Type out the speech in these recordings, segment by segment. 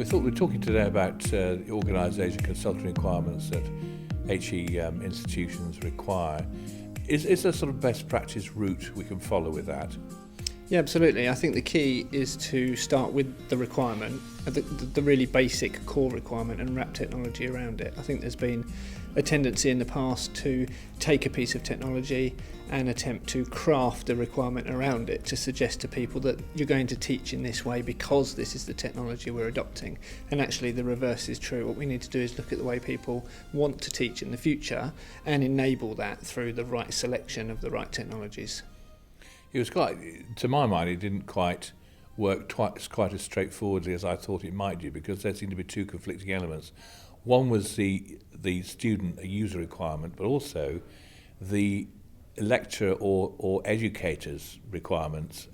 We're talking today about the organisation consulting requirements that HE institutions require. Is there sort of best practice route we can follow with that? Yeah, absolutely. I think the key is to start with the requirement, the really basic core requirement, and wrap technology around it. I think there's been a tendency in the past to take a piece of technology and attempt to craft a requirement around it to suggest to people that you're going to teach in this way because this is the technology we're adopting. And actually the reverse is true. What we need to do is look at the way people want to teach in the future and enable that through the right selection of the right technologies. It was quite, to my mind, it didn't quite work quite as straightforwardly as I thought it might do, because there seemed to be two conflicting elements. One was the student user requirement, but also the lecturer or educator's requirements.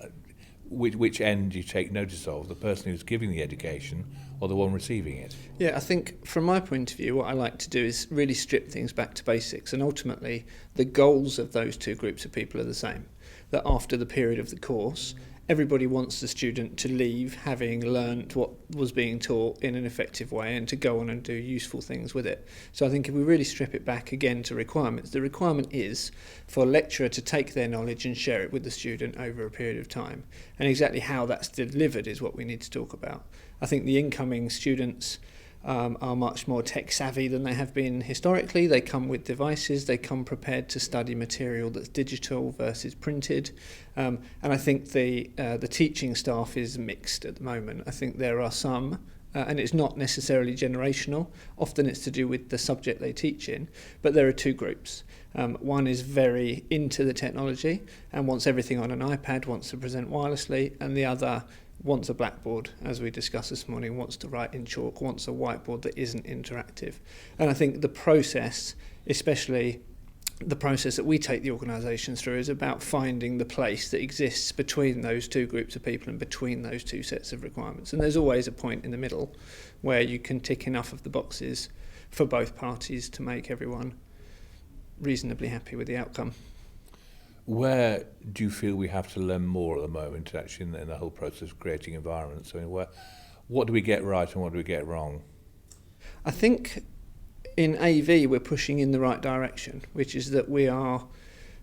Which end you take notice of, the person who's giving the education or the one receiving it? Yeah, I think from my point of view, what I like to do is really strip things back to basics, and ultimately the goals of those two groups of people are the same. That after the period of the course, everybody wants the student to leave having learnt what was being taught in an effective way and to go on and do useful things with it. So I think if we really strip it back again to requirements, the requirement is for a lecturer to take their knowledge and share it with the student over a period of time. And exactly how that's delivered is what we need to talk about. I think the incoming students are much more tech savvy than they have been historically. They come with devices, they come prepared to study material that's digital versus printed. And I think the teaching staff is mixed at the moment. I think there are some, and it's not necessarily generational, often it's to do with the subject they teach in, but there are two groups. One is very into the technology and wants everything on an iPad, wants to present wirelessly, and the other wants a blackboard, as we discussed this morning, wants to write in chalk, wants a whiteboard that isn't interactive. And I think the process, especially the process that we take the organisations through, is about finding the place that exists between those two groups of people and between those two sets of requirements. And there's always a point in the middle where you can tick enough of the boxes for both parties to make everyone reasonably happy with the outcome. Where do you feel we have to learn more at the moment, actually, in the whole process of creating environments? I mean, what do we get right and what do we get wrong? I think in AV we're pushing in the right direction, which is that we are,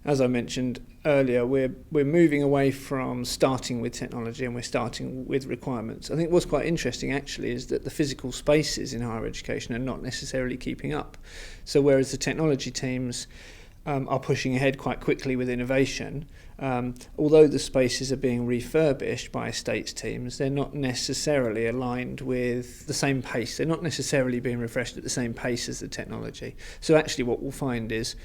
as I mentioned earlier, we're moving away from starting with technology and we're starting with requirements. I think what's quite interesting actually is that the physical spaces in higher education are not necessarily keeping up. So whereas the technology teams are pushing ahead quite quickly with innovation, although the spaces are being refurbished by estates teams, they're not necessarily aligned with the same pace. They're not necessarily being refreshed at the same pace as the technology. So actually what we'll find is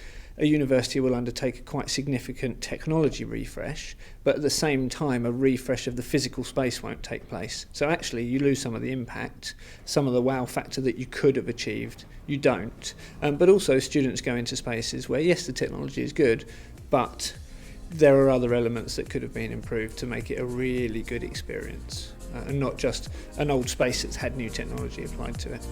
a university will undertake a quite significant technology refresh, but at the same time a refresh of the physical space won't take place. So actually you lose some of the impact, some of the wow factor that you could have achieved, you don't. But also students go into spaces where yes, the technology is good, but there are other elements that could have been improved to make it a really good experience, and not just an old space that's had new technology applied to it.